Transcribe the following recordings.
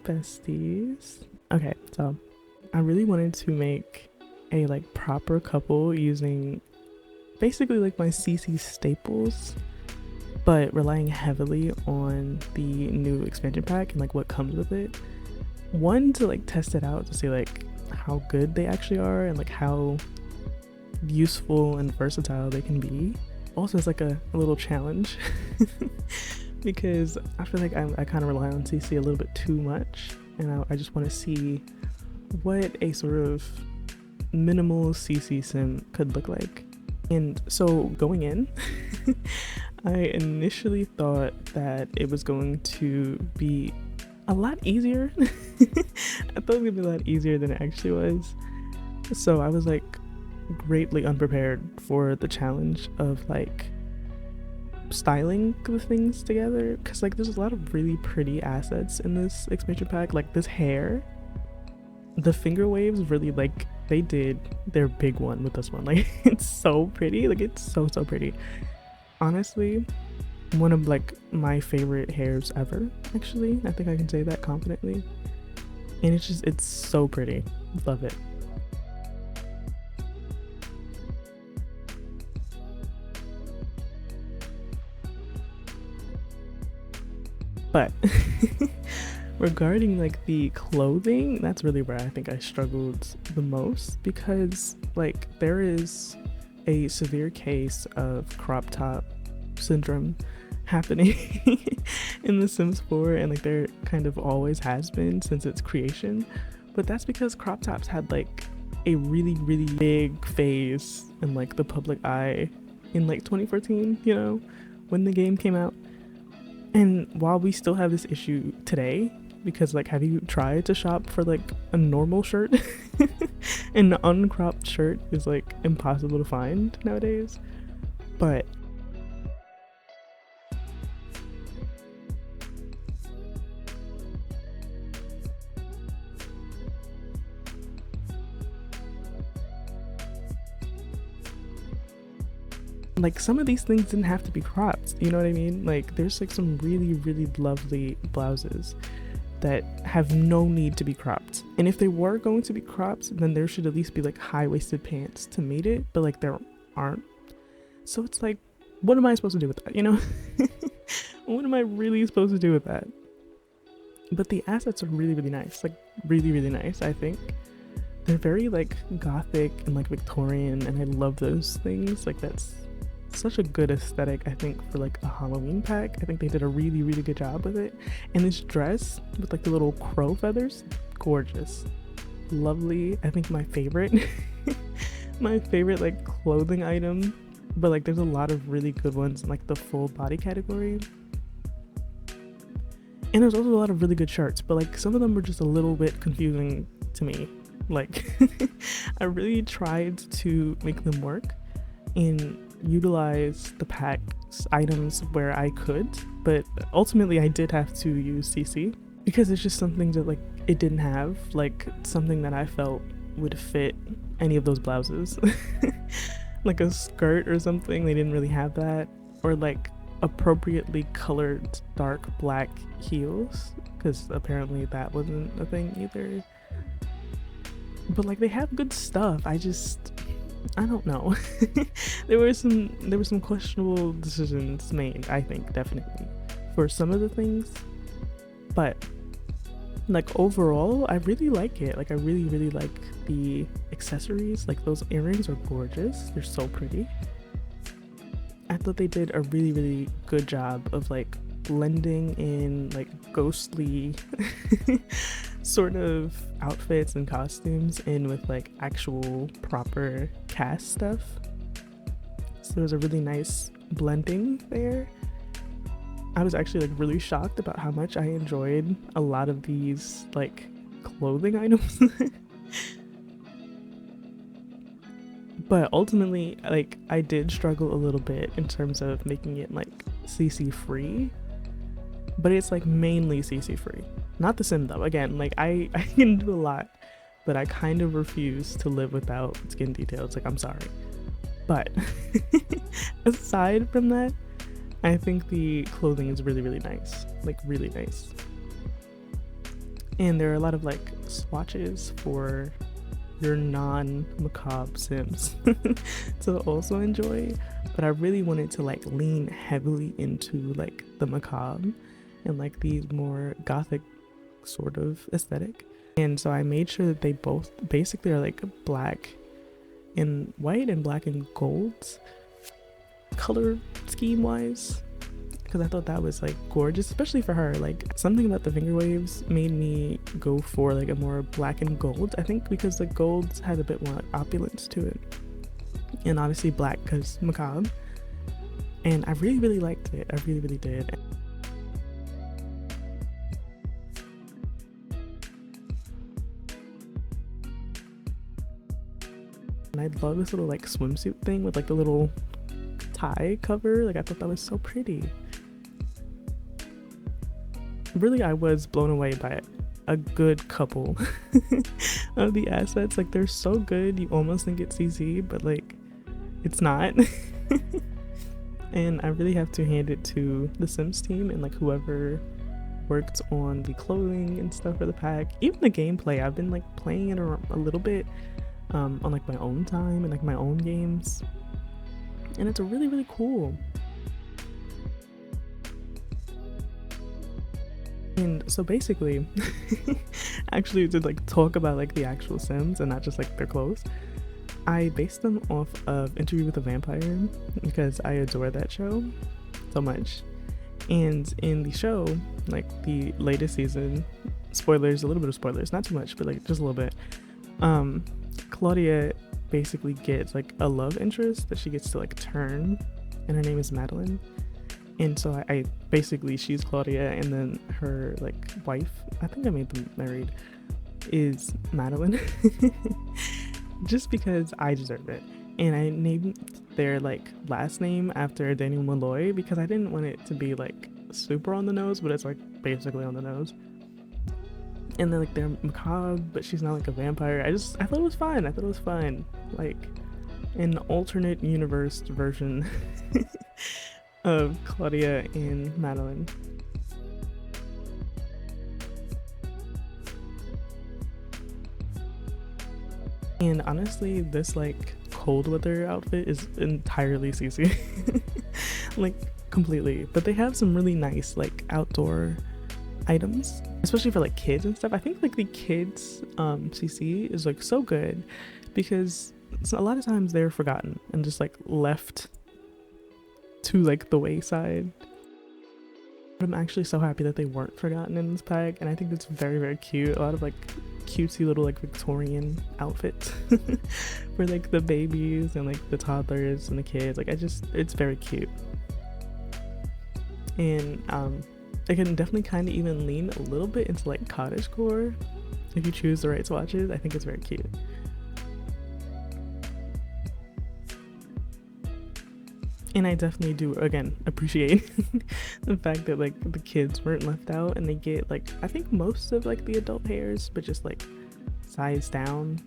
besties. Okay, so I really wanted to make a like proper couple using basically like my CC staples, but relying heavily on the new expansion pack and like what comes with it. One, to like test it out to see like how good they actually are and like how useful and versatile they can be. Also, it's like a little challenge because I feel like I kind of rely on CC a little bit too much, and I just want to see what a sort of minimal CC sim could look like. And so going in, I initially thought that it was going to be a lot easier. I thought it would be a lot easier than it actually was. So I was like greatly unprepared for the challenge of like styling the things together, because like there's a lot of really pretty assets in this expansion pack. Like this hair, the finger waves, really like they did their big one with this one. Like it's so pretty, like it's so pretty. Honestly, one of like my favorite hairs ever, actually. I think I can say that confidently. And it's so pretty. Love it. But regarding like the clothing, that's really where I think I struggled the most, because like there is a severe case of crop top syndrome happening in The Sims 4, and like there kind of always has been since its creation. But that's because crop tops had like a really big phase in like the public eye in like 2014, you know, when the game came out. And while we still have this issue today, because like, have you tried to shop for like a normal shirt? An uncropped shirt is like impossible to find nowadays. But like some of these things didn't have to be cropped, you know what I mean? Like there's like some really lovely blouses that have no need to be cropped, and if they were going to be cropped, then there should at least be like high-waisted pants to mate it, but like there aren't. So it's like, what am I supposed to do with that, you know? What am I really supposed to do with that? But the assets are really nice, like really nice. I think they're very like gothic and like Victorian, and I love those things. Like that's such a good aesthetic, I think, for like a Halloween pack. I think they did a really good job with it. And this dress with like the little crow feathers, gorgeous, lovely. I think my favorite my favorite like clothing item, but like there's a lot of really good ones in like the full body category. And there's also a lot of really good shirts, but like some of them were just a little bit confusing to me. Like I really tried to make them work and utilize the pack's items where I could, but ultimately I did have to use CC because it's just something that like it didn't have, like something that I felt would fit any of those blouses. Like a skirt or something, they didn't really have that, or like appropriately colored dark black heels, because apparently that wasn't a thing either. But like they have good stuff, I don't know. there were some questionable decisions made, I think, definitely, for some of the things. But like overall, I really like it. Like I really like the accessories. Like those earrings are gorgeous. They're so pretty. I thought they did a really good job of like blending in like ghostly sort of outfits and costumes in with like actual proper cast stuff. So there's a really nice blending there. I was actually like really shocked about how much I enjoyed a lot of these like clothing items. But ultimately, like I did struggle a little bit in terms of making it like CC free, but it's like mainly CC free. Not the sim though. Again, like I can do a lot, but I kind of refuse to live without skin details. Like I'm sorry. But aside from that, I think the clothing is really nice. Like really nice. And there are a lot of like swatches for your non-macabre sims to also enjoy, but I really wanted to like lean heavily into like the macabre and like these more gothic sort of aesthetic. And so I made sure that they both basically are like black and white and black and gold color scheme wise, because I thought that was like gorgeous, especially for her. Like something about the finger waves made me go for like a more black and gold, I think, because the gold had a bit more like opulence to it, and obviously black because macabre. And I really liked it. I really did. And I love this little like swimsuit thing with like the little tie cover. Like I thought that was so pretty. Really, I was blown away by a good couple of the assets. Like they're so good, you almost think it's CC, but like it's not. And I really have to hand it to the Sims team and like whoever worked on the clothing and stuff for the pack. Even the gameplay, I've been like playing it a little bit on like my own time and like my own games, and it's really cool. And so basically actually to like talk about like the actual Sims and not just like their clothes, I based them off of Interview with a Vampire because I adore that show so much. And in the show, like the latest season, spoilers, a little bit of spoilers, not too much, but like just a little bit, Claudia basically gets like a love interest that she gets to like turn, and her name is Madeline. And so I basically, she's Claudia, and then her like wife, I think I made them married, is Madeline. Just because I deserve it. And I named their like last name after Daniel Malloy because I didn't want it to be like super on the nose, but it's like basically on the nose. And then like they're macabre, but she's not like a vampire. I thought it was fun. I thought it was fun. Like an alternate universe version of Claudia and Madeline. And honestly, this like cold weather outfit is entirely CC. Like completely. But they have some really nice like outdoor items, especially for like kids and stuff. I think like the kids CC is like so good because a lot of times they're forgotten and just like left to like the wayside. But I'm actually so happy that they weren't forgotten in this pack, and I think it's very cute. A lot of like cutesy little like Victorian outfits for like the babies and like the toddlers and the kids. Like it's very cute. And I can definitely kind of even lean a little bit into like cottagecore if you choose the right swatches. I think it's very cute. And I definitely do, again, appreciate the fact that like the kids weren't left out and they get like, I think most of like the adult hairs, but just like sized down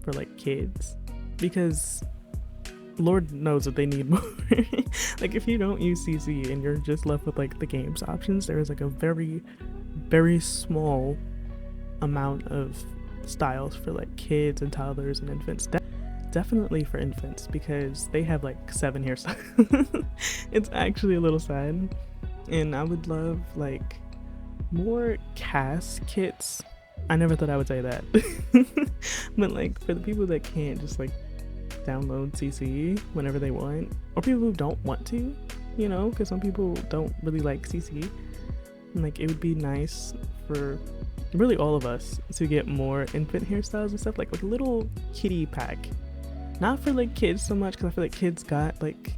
for like kids, because Lord knows that they need more. Like if you don't use CC and you're just left with like the game's options, there is like a very small amount of styles for like kids and toddlers and infants. Definitely for infants, because they have like 7 hairstyles. It's actually a little sad, and I would love like more cast kits. I never thought I would say that. But like for the people that can't just like download CC whenever they want, or people who don't want to, you know, because some people don't really like CC, and like it would be nice for really all of us to get more infant hairstyles and stuff, like a little kitty pack. Not for like kids so much, because I feel like kids got like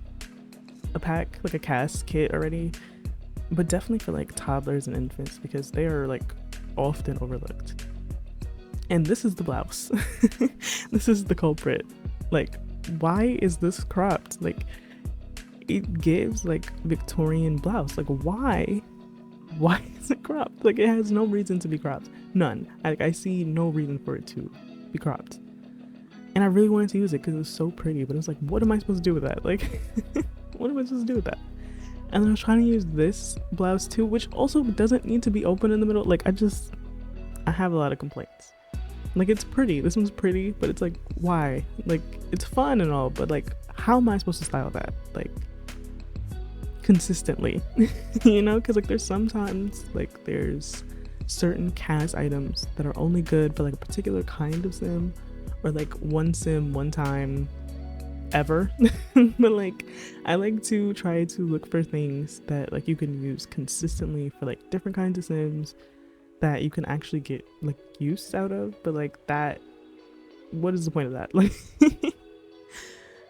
a pack, like a cast kit already, but definitely for like toddlers and infants, because they are like often overlooked. And this is the blouse. This is the culprit. Like, why is this cropped? Like, it gives like Victorian blouse. Like, why is it cropped? Like, it has no reason to be cropped. None. I see no reason for it to be cropped. And I really wanted to use it because it was so pretty, but it was like, what am I supposed to do with that? Like, what am I supposed to do with that? And then I was trying to use this blouse too, which also doesn't need to be open in the middle. Like, I have a lot of complaints. Like, it's pretty. This one's pretty, but it's like, why? Like, it's fun and all, but like, how am I supposed to style that? Like, consistently, you know? Because like, there's sometimes like there's certain cast items that are only good for like a particular kind of sim, or like one sim one time ever. But like, I like to try to look for things that like you can use consistently for like different kinds of sims that you can actually get like use out of. But like, that, what is the point of that? Like,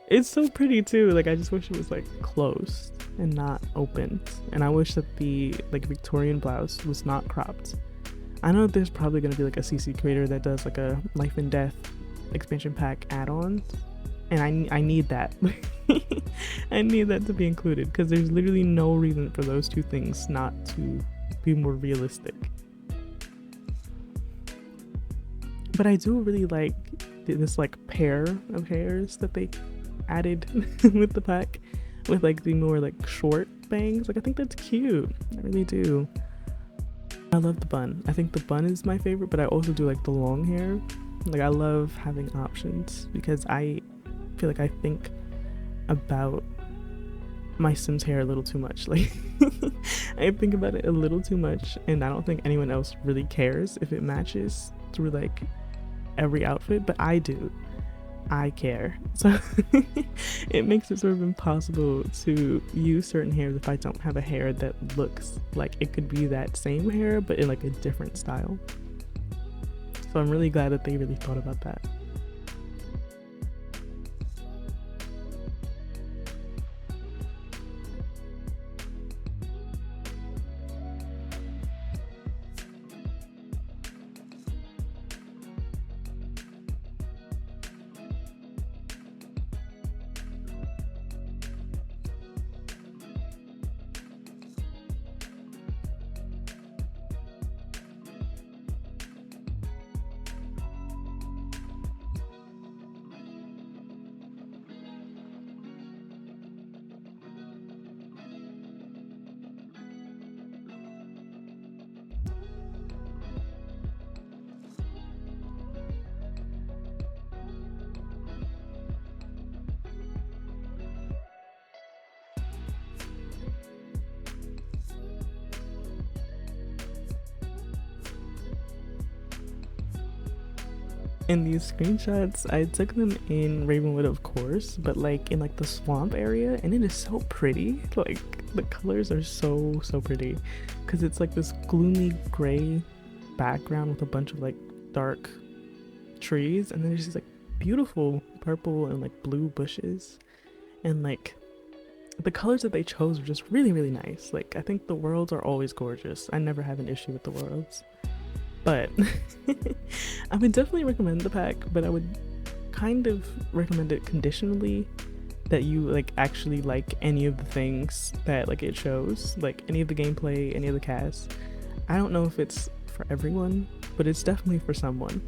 it's so pretty too. Like, I just wish it was like closed and not open, and I wish that the like Victorian blouse was not cropped. I know that there's probably going to be like a CC creator that does like a life and death expansion pack add-on, and I need that. I need that to be included, because there's literally no reason for those two things not to be more realistic. But I do really like this like pair of hairs that they added with the pack, with like the more like short bangs. Like, I think that's cute. I really do. I love the bun. I think the bun is my favorite, but I also do like the long hair. Like, I love having options, because I feel like I think about my Sims hair a little too much. Like, I think about it a little too much, and I don't think anyone else really cares if it matches through like every outfit, but I do. I care. So it makes it sort of impossible to use certain hairs if I don't have a hair that looks like it could be that same hair but in like a different style. So I'm really glad that they really thought about that. In these screenshots, I took them in Ravenwood, of course, but like in like the swamp area, and it is so pretty. Like, the colors are so pretty, because it's like this gloomy gray background with a bunch of like dark trees, and then there's these like beautiful purple and like blue bushes, and like the colors that they chose are just really nice. Like, I think the worlds are always gorgeous. I never have an issue with the worlds. But I would definitely recommend the pack, but I would kind of recommend it conditionally, that you like actually like any of the things that like it shows, like any of the gameplay, any of the cast. I don't know if it's for everyone, but it's definitely for someone.